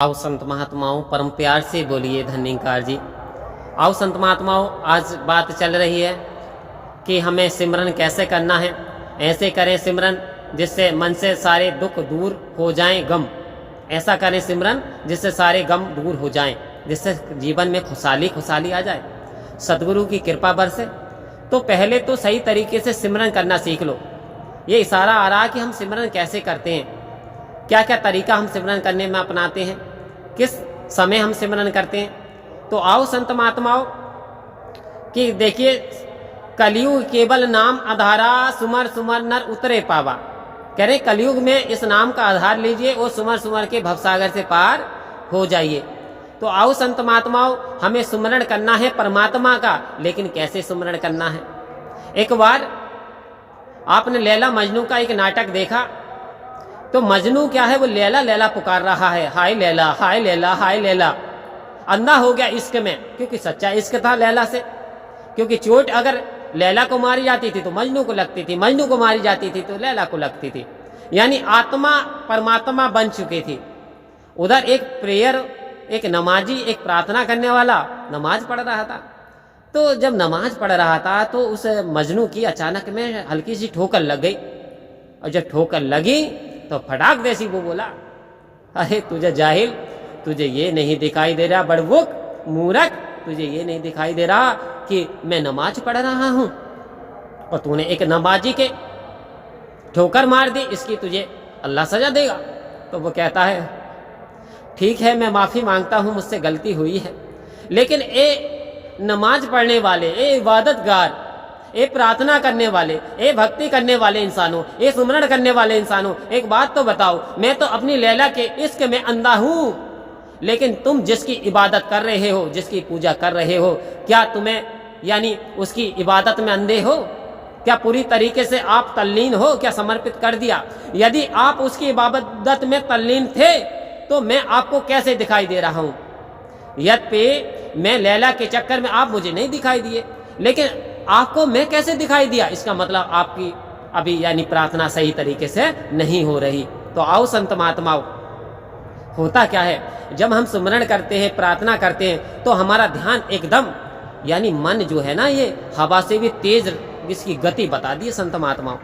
आओ संत महात्माओं, परम प्यार से बोलिए धन्यकार जी। आओ संत महात्माओं, आज बात चल रही है कि हमें सिमरन कैसे करना है। ऐसे करें सिमरन जिससे मन से सारे दुख दूर हो जाएं, गम ऐसा करें सिमरन जिससे सारे गम दूर हो जाएं, जिससे जीवन में खुशहाली आ जाए, सदगुरु की कृपा बरसे। तो पहले तो सही तरीके से सिमरन करना सीख लो। ये इशारा आ रहा कि हम सिमरन कैसे करते हैं, क्या क्या तरीका हम सिमरन करने में अपनाते हैं, किस समय हम सिमरन करते हैं। तो आओ संत महात्माओं कि देखिए, कलयुग केवल नाम आधारा, सुमर सुमर नर उतरे पावा। कह रहे कलयुग में इस नाम का आधार लीजिए और सुमर सुमर के भवसागर से पार हो जाइए। तो आओ संत महात्माओं, हमें सुमरण करना है परमात्मा का, लेकिन कैसे सुमरण करना है। एक बार आपने लैला मजनू का एक नाटक देखा, तो मजनू क्या है, वो लैला लैला पुकार रहा है, हाय लैला हाय लैला हाय लैला। अंधा हो गया इश्क में, क्योंकि सच्चा इश्क था लैला से। क्योंकि चोट अगर लैला को मारी जाती थी तो मजनू को लगती थी, मजनू को मारी जाती थी तो लैला को लगती थी। यानी आत्मा परमात्मा बन चुकी थी। उधर एक प्रेयर, एक नमाजी, एक प्रार्थना करने वाला नमाज पढ़ रहा था। तो जब नमाज पढ़ रहा था तो उस मजनू की अचानक में हल्की सी ठोकर लग गई, और जब ठोकर लगी तो फटाक देसी वो बोला, अरे तुझे जाहिल, तुझे ये नहीं दिखाई दे रहा, बड़बुक मूर्ख, तुझे ये नहीं दिखाई दे रहा कि मैं नमाज पढ़ रहा हूं और तूने एक नमाजी के ठोकर मार दी, इसकी तुझे अल्लाह सजा देगा। तो वो कहता है, ठीक है, मैं माफी मांगता हूं, मुझसे गलती हुई है, लेकिन ए नमाज पढ़ने वाले, ए इबादतगार, ए प्रार्थना करने वाले, ए भक्ति करने वाले इंसानों, ए सुमरण करने वाले इंसानों, एक बात तो बताओ, मैं तो अपनी लैला के इश्क में अंधा हूं, लेकिन तुम जिसकी इबादत कर रहे हो, जिसकी पूजा कर रहे हो, क्या तुम्हें यानी उसकी इबादत में अंधे हो? क्या पूरी तरीके से आप तल्लीन हो? क्या समर्पित कर दिया? यदि आप उसकी इबादत में तल्लीन थे तो मैं आपको कैसे दिखाई दे रहा हूं? यद्यपि मैं लैला के चक्कर में आप मुझे नहीं दिखाई दिए, लेकिन आपको मैं कैसे दिखाई दिया? इसका मतलब आपकी अभी यानी प्रार्थना सही तरीके से नहीं हो रही। तो आओ संत महात्माओं, होता क्या है, जब हम सुमरण करते हैं, प्रार्थना करते हैं, तो हमारा ध्यान एकदम यानी मन जो है ना, ये हवा से भी तेज, इसकी गति बता दी संत महात्माओं,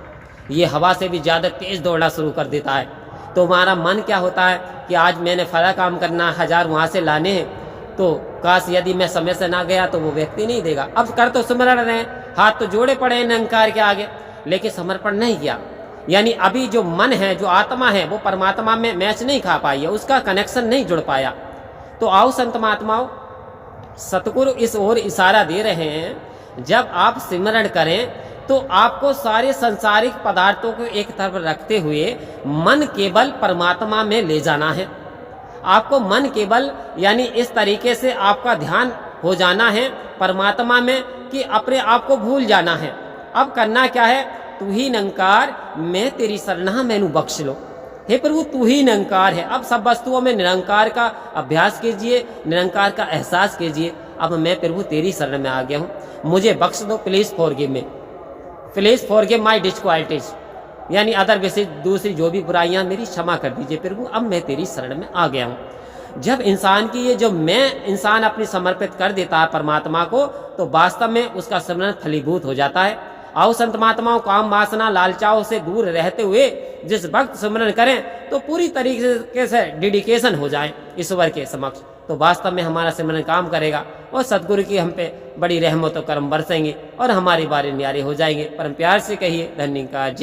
ये हवा से भी ज्यादा तेज दौड़ना शुरू कर देता है। तो हमारा मन क्या होता है कि आज मैंने फला काम करना, 1000 वहां से लाने हैं, तो काश यदि मैं समय से ना गया तो वो व्यक्ति नहीं देगा। अब कर तो सुमरण रहे, हाथ तो जोड़े पड़े हैं निरंकार के आगे, लेकिन समर्पण नहीं किया। यानी अभी जो मन है, जो आत्मा है, वो परमात्मा में मैच नहीं खा पाई है, उसका कनेक्शन नहीं जुड़ पाया। तो आओ संत महात्माओं, सतगुरु इस ओर इशारा दे रहे हैं, जब आप सिमरण करें तो आपको सारे सांसारिक पदार्थों को एक तरफ रखते हुए मन केवल परमात्मा में ले जाना है। आपको मन केवल यानी इस तरीके से आपका ध्यान हो जाना है परमात्मा में कि अपने आप को भूल जाना है। अब करना क्या है, तू ही निरंकार, मैं तेरी शरणा मैनू बख्श लो। हे प्रभु, तू ही निरंकार है। अब सब वस्तुओं में निरंकार का अभ्यास कीजिए, निरंकार का एहसास कीजिए। अब मैं प्रभु तेरी शरण में आ गया हूँ, मुझे बख्श दो, please forgive me, please forgive my disqualities, यानी अदर विशेष दूसरी जो भी बुराइयां मेरी क्षमा कर दीजिए प्रभु, अब मैं तेरी शरण में आ गया हूँ। जब इंसान की ये जो मैं इंसान अपनी समर्पित कर देता है परमात्मा को, तो वास्तव में उसका सिमरन फलीभूत हो जाता है। आओ संत महात्माओं, काम वासना लालचाओं से दूर रहते हुए जिस वक्त सिमरन करें तो पूरी तरीके से डेडिकेशन हो जाए ईश्वर के समक्ष, तो वास्तव में हमारा सिमरन काम करेगा और सदगुरु की हम पे बड़ी रहमत और करम बरसेंगे और हमारी बारी न्यारी हो जाएंगे। परम प्यार से कहिए धन्यकार जी।